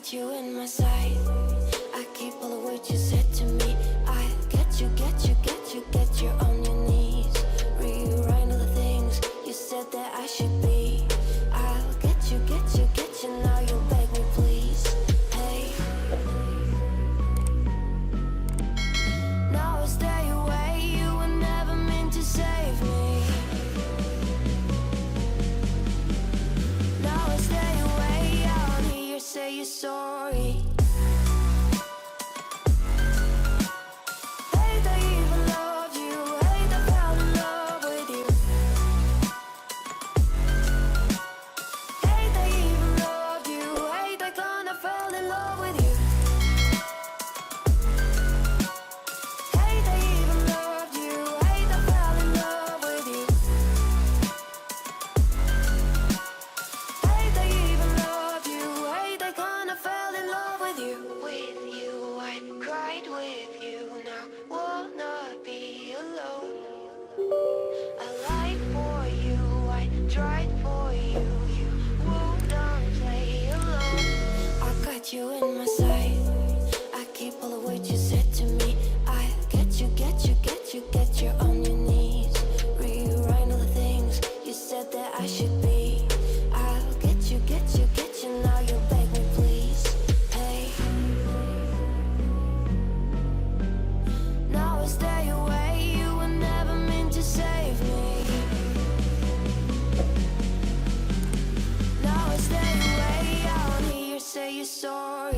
got you in my sight. I keep all the words you said to me. I get you, get you, get you, get you on your knees. Rewrite all the things you said that I should be. I'll get you, get you, get you, now you beg me please. Hey, now I stay away, you were never meant to save me. Now I stay away, I don't hear you say you're sorry. Hate I even loved you, hate I fell in love with you. Hate I even loved you, hate I kinda fell in love with you. Hate I even loved you, hate I fell in love with you. Hate I even loved you, hate I kinda fell in love with you. With you, I cried with you, now wanna be alone. I lied for you, I tried for you, you wouldn't play alone. I got you in my sight, I keep all the words you said to me. I get you, get you, get you, get you on your knees. Rewrite all the things you said that I should be. I'll get you, get you, get you, now you beg me please. Hey, now I stay away, you were never meant to save me. Now I stay away, I don't hear you say you're sorry.